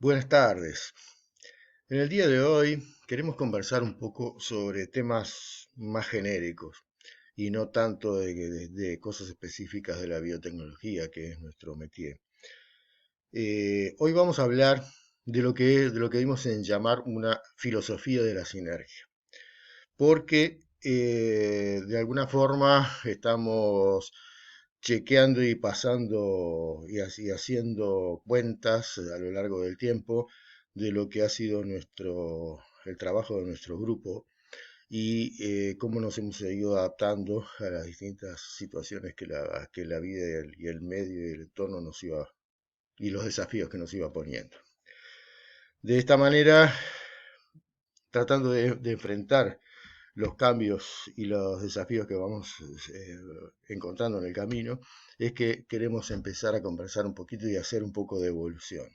Buenas tardes. En el día de hoy queremos conversar un poco sobre temas más genéricos y no tanto de cosas específicas de la biotecnología, que es nuestro métier. Hoy vamos a hablar de lo que dimos en llamar una filosofía de la sinergia, porque de alguna forma estamos chequeando y pasando y haciendo cuentas a lo largo del tiempo de lo que ha sido el trabajo de nuestro grupo y cómo nos hemos ido adaptando a las distintas situaciones que la vida y el medio y el entorno y los desafíos que nos iba poniendo. De esta manera, tratando de enfrentar los cambios y los desafíos que vamos eh, encontrando en el camino, es que queremos empezar a conversar un poquito y hacer un poco de evolución.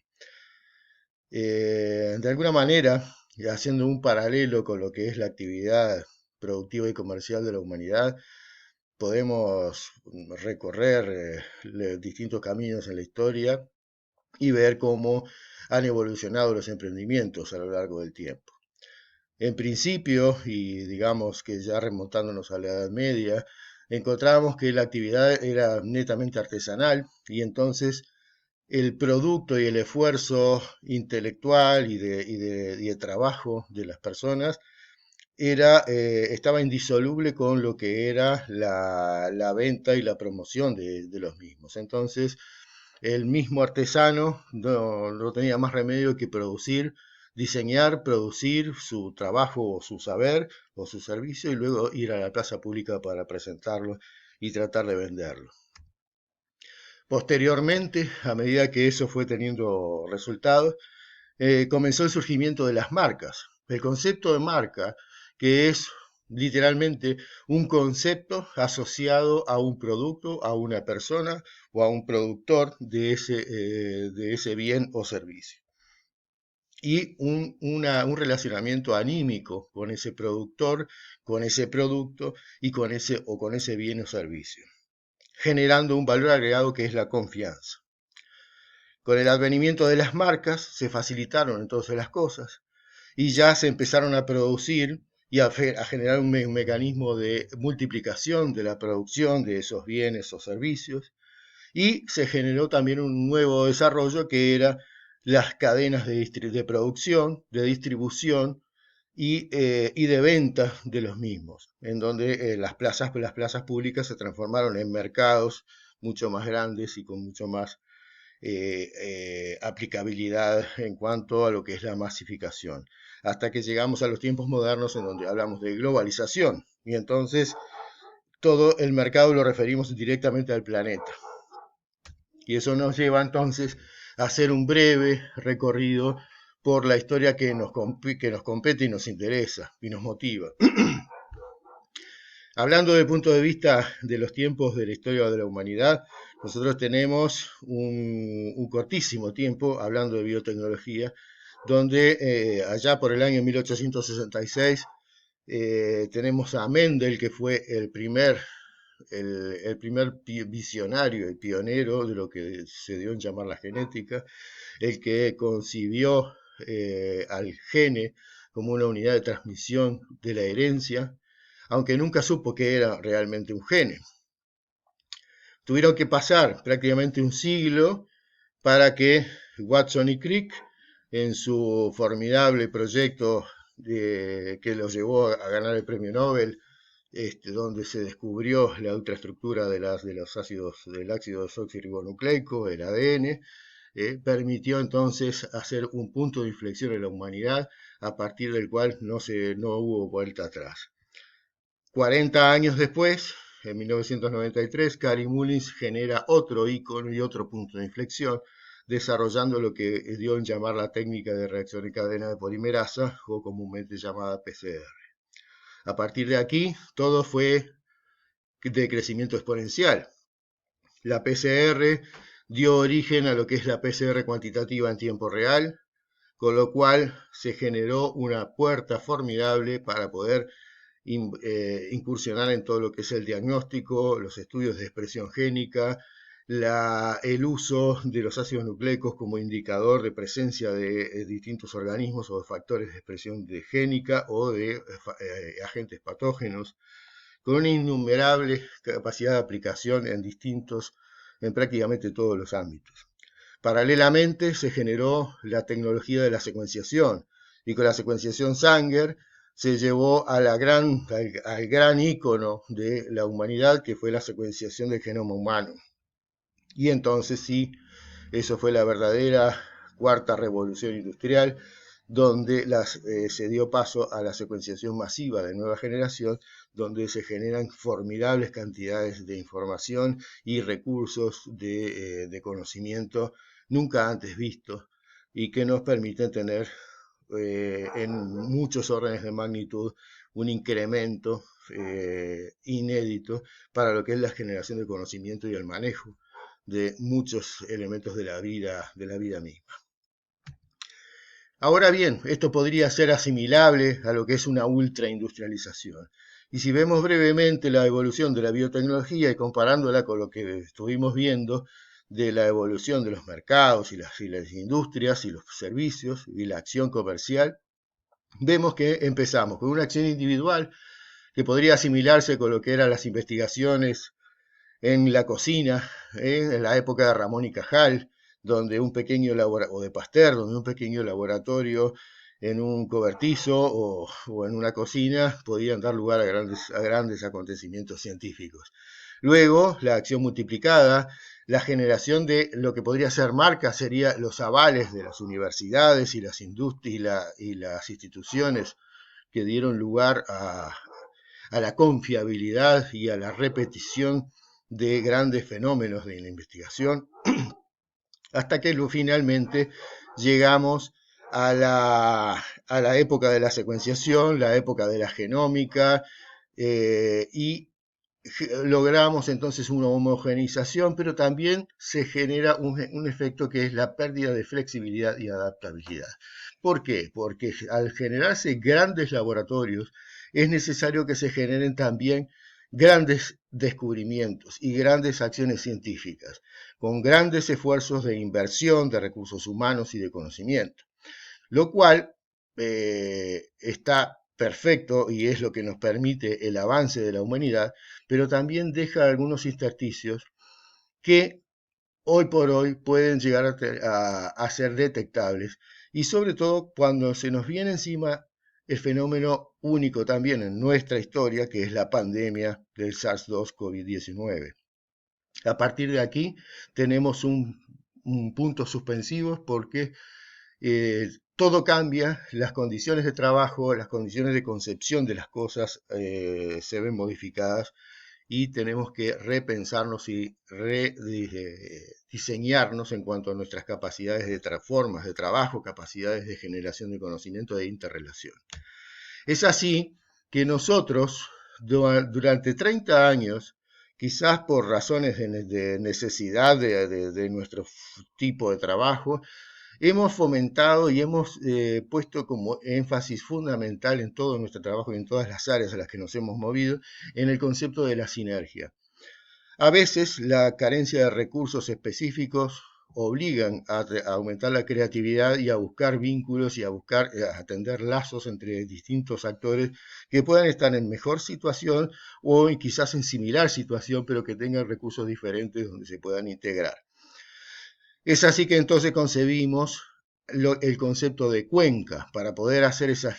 De alguna manera, haciendo un paralelo con lo que es la actividad productiva y comercial de la humanidad, podemos recorrer distintos caminos en la historia y ver cómo han evolucionado los emprendimientos a lo largo del tiempo. En principio, y digamos que ya remontándonos a la Edad Media, encontrábamos que la actividad era netamente artesanal y entonces el producto y el esfuerzo intelectual y de trabajo de las personas estaba indisoluble con lo que era la venta y la promoción de los mismos. Entonces, el mismo artesano no tenía más remedio que diseñar, producir su trabajo o su saber o su servicio y luego ir a la plaza pública para presentarlo y tratar de venderlo. Posteriormente, a medida que eso fue teniendo resultados, comenzó el surgimiento de las marcas. El concepto de marca, que es literalmente un concepto asociado a un producto, a una persona o a un productor de ese bien o servicio. Y un relacionamiento anímico con ese productor, con ese producto y con ese bien o servicio, generando un valor agregado que es la confianza. Con el advenimiento de las marcas se facilitaron entonces las cosas y ya se empezaron a producir y a generar un mecanismo de multiplicación de la producción de esos bienes o servicios, y se generó también un nuevo desarrollo que era las cadenas de producción, de distribución y de venta de los mismos, en donde las plazas públicas se transformaron en mercados mucho más grandes y con mucho más aplicabilidad en cuanto a lo que es la masificación, hasta que llegamos a los tiempos modernos en donde hablamos de globalización y entonces todo el mercado lo referimos directamente al planeta. Y eso nos lleva entonces a hacer un breve recorrido por la historia que nos compete y nos interesa y nos motiva. Hablando desde el punto de vista de los tiempos de la historia de la humanidad, nosotros tenemos un cortísimo tiempo hablando de biotecnología, donde allá por el año 1866 tenemos a Mendel, que fue el primer visionario y pionero de lo que se dio en llamar la genética, el que concibió al gene como una unidad de transmisión de la herencia, aunque nunca supo que era realmente un gene. Tuvieron que pasar prácticamente un siglo para que Watson y Crick, en su formidable proyecto que los llevó a ganar el premio Nobel, donde se descubrió la ultraestructura los ácidos, del ácido desoxirribonucleico, el ADN, permitió entonces hacer un punto de inflexión en la humanidad a partir del cual no hubo vuelta atrás. 40 años después, en 1993, Kary Mullis genera otro ícono y otro punto de inflexión, desarrollando lo que dio en llamar la técnica de reacción en cadena de polimerasa, o comúnmente llamada PCR. A partir de aquí, todo fue de crecimiento exponencial. La PCR dio origen a lo que es la PCR cuantitativa en tiempo real, con lo cual se generó una puerta formidable para poder incursionar en todo lo que es el diagnóstico, los estudios de expresión génica, el uso de los ácidos nucleicos como indicador de presencia de distintos organismos o de factores de expresión génica o de agentes patógenos, con una innumerable capacidad de aplicación en prácticamente todos los ámbitos. Paralelamente se generó la tecnología de la secuenciación, y con la secuenciación Sanger se llevó al gran ícono de la humanidad, que fue la secuenciación del genoma humano. Y entonces sí, eso fue la verdadera cuarta revolución industrial, donde se dio paso a la secuenciación masiva de nueva generación, donde se generan formidables cantidades de información y recursos de conocimiento nunca antes vistos, y que nos permiten tener en muchos órdenes de magnitud un incremento inédito para lo que es la generación de conocimiento y el manejo de muchos elementos de la vida misma. Ahora bien, esto podría ser asimilable a lo que es una ultraindustrialización. Y si vemos brevemente la evolución de la biotecnología y comparándola con lo que estuvimos viendo de la evolución de los mercados y las industrias y los servicios y la acción comercial, vemos que empezamos con una acción individual que podría asimilarse con lo que eran las investigaciones en la cocina, en la época de Ramón y Cajal, donde un pequeño o de Pasteur, donde un pequeño laboratorio en un cobertizo o en una cocina podían dar lugar a grandes acontecimientos científicos. Luego, la acción multiplicada, la generación de lo que podría ser marca, sería los avales de las universidades y las industrias y las instituciones que dieron lugar a la confiabilidad y a la repetición de grandes fenómenos de la investigación, hasta que finalmente llegamos a la época de la secuenciación, la época de la genómica, y logramos entonces una homogeneización, pero también se genera un efecto que es la pérdida de flexibilidad y adaptabilidad. ¿Por qué? Porque al generarse grandes laboratorios, es necesario que se generen también grandes descubrimientos y grandes acciones científicas, con grandes esfuerzos de inversión de recursos humanos y de conocimiento, lo cual está perfecto y es lo que nos permite el avance de la humanidad, pero también deja algunos intersticios que hoy por hoy pueden llegar a ser detectables, y sobre todo cuando se nos viene encima el fenómeno único también en nuestra historia, que es la pandemia del SARS-2 COVID-19. A partir de aquí tenemos un punto suspensivo porque todo cambia, las condiciones de trabajo, las condiciones de concepción de las cosas se ven modificadas, y tenemos que repensarnos y rediseñarnos en cuanto a nuestras capacidades formas de trabajo, capacidades de generación de conocimiento e interrelación. Es así que nosotros, durante 30 años, quizás por razones de necesidad de nuestro tipo de trabajo, hemos fomentado y hemos puesto como énfasis fundamental en todo nuestro trabajo y en todas las áreas a las que nos hemos movido en el concepto de la sinergia. A veces la carencia de recursos específicos obligan a aumentar la creatividad y a buscar vínculos y a tender lazos entre distintos actores que puedan estar en mejor situación o quizás en similar situación, pero que tengan recursos diferentes donde se puedan integrar. Es así que entonces concebimos el concepto de cuenca para poder hacer esa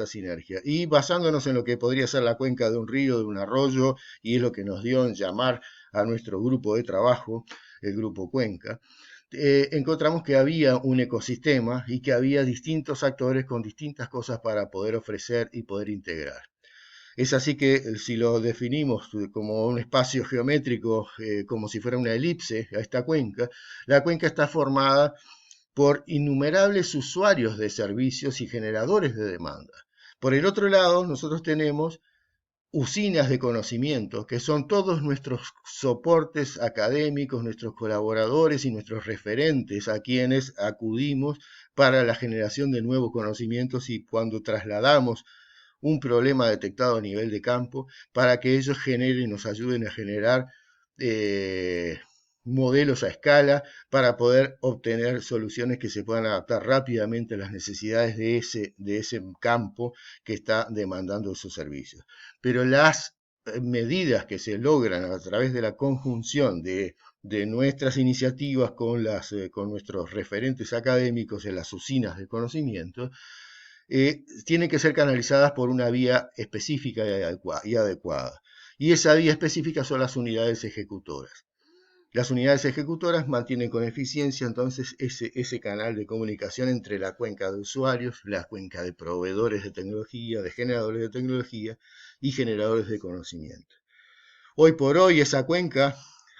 sinergia. Y basándonos en lo que podría ser la cuenca de un río, de un arroyo, y es lo que nos dio en llamar a nuestro grupo de trabajo, el grupo Cuenca, encontramos que había un ecosistema y que había distintos actores con distintas cosas para poder ofrecer y poder integrar. Es así que si lo definimos como un espacio geométrico, como si fuera una elipse a esta cuenca, la cuenca está formada por innumerables usuarios de servicios y generadores de demanda. Por el otro lado, nosotros tenemos usinas de conocimiento, que son todos nuestros soportes académicos, nuestros colaboradores y nuestros referentes a quienes acudimos para la generación de nuevos conocimientos, y cuando trasladamos un problema detectado a nivel de campo, para que ellos generen y nos ayuden a generar modelos a escala para poder obtener soluciones que se puedan adaptar rápidamente a las necesidades de ese campo que está demandando esos servicios. Pero las medidas que se logran a través de la conjunción de nuestras iniciativas con nuestros referentes académicos en las usinas de conocimiento, tienen que ser canalizadas por una vía específica y adecuada. Y esa vía específica son las unidades ejecutoras. Las unidades ejecutoras mantienen con eficiencia entonces ese canal de comunicación entre la cuenca de usuarios, la cuenca de proveedores de tecnología, de generadores de tecnología y generadores de conocimiento. Hoy por hoy esa cuenca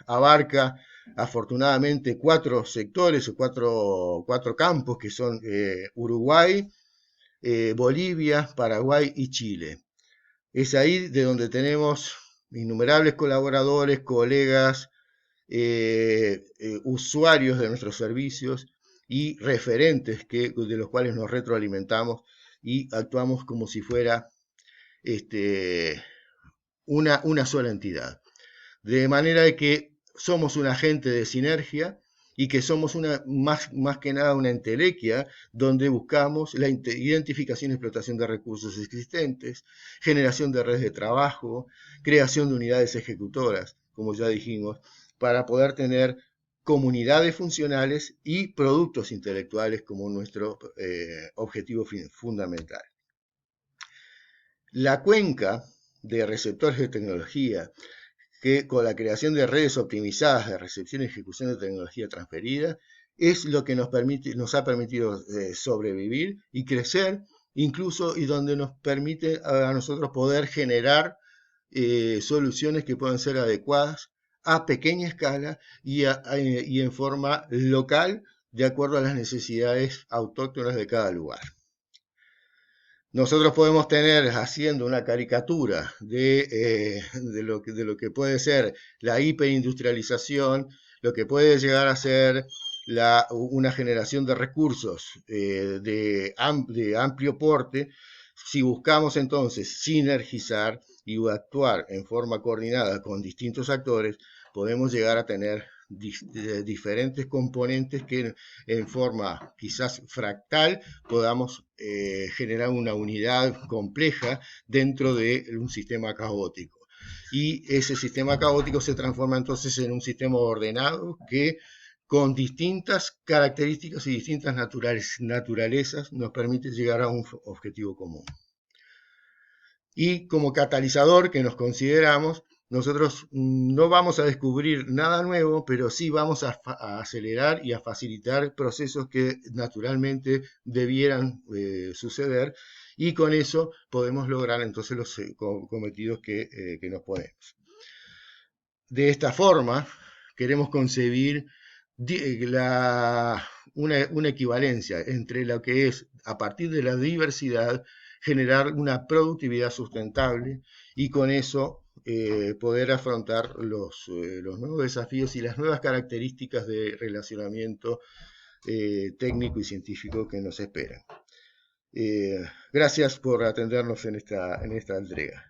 abarca afortunadamente 4 sectores o 4 campos que son Uruguay, Bolivia, Paraguay y Chile. Es ahí de donde tenemos innumerables colaboradores, colegas, usuarios de nuestros servicios y referentes de los cuales nos retroalimentamos y actuamos como si fuera una sola entidad. De manera de que somos un agente de sinergia y que somos más que nada una entelequia donde buscamos la identificación y explotación de recursos existentes, generación de redes de trabajo, creación de unidades ejecutoras, como ya dijimos, para poder tener comunidades funcionales y productos intelectuales como nuestro objetivo fundamental. La cuenca de receptores de tecnología, que con la creación de redes optimizadas de recepción y ejecución de tecnología transferida, es lo que nos ha permitido sobrevivir y crecer, incluso y donde nos permite a nosotros poder generar soluciones que puedan ser adecuadas a pequeña escala y en forma local, de acuerdo a las necesidades autóctonas de cada lugar. Nosotros podemos tener haciendo una caricatura de lo que puede ser la hiperindustrialización, lo que puede llegar a ser una generación de recursos de amplio porte, si buscamos entonces sinergizar y actuar en forma coordinada con distintos actores, podemos llegar a tener diferentes componentes que en forma quizás fractal podamos generar una unidad compleja dentro de un sistema caótico. Y ese sistema caótico se transforma entonces en un sistema ordenado que con distintas características y distintas naturalezas nos permite llegar a un objetivo común. Y como catalizador que nos consideramos, nosotros no vamos a descubrir nada nuevo, pero sí vamos a acelerar y a facilitar procesos que naturalmente debieran suceder, y con eso podemos lograr entonces los cometidos que nos ponemos. De esta forma, queremos concebir una equivalencia entre lo que es, a partir de la diversidad, generar una productividad sustentable y con eso poder afrontar los nuevos desafíos y las nuevas características de relacionamiento técnico y científico que nos esperan. Gracias por atendernos en esta entrega.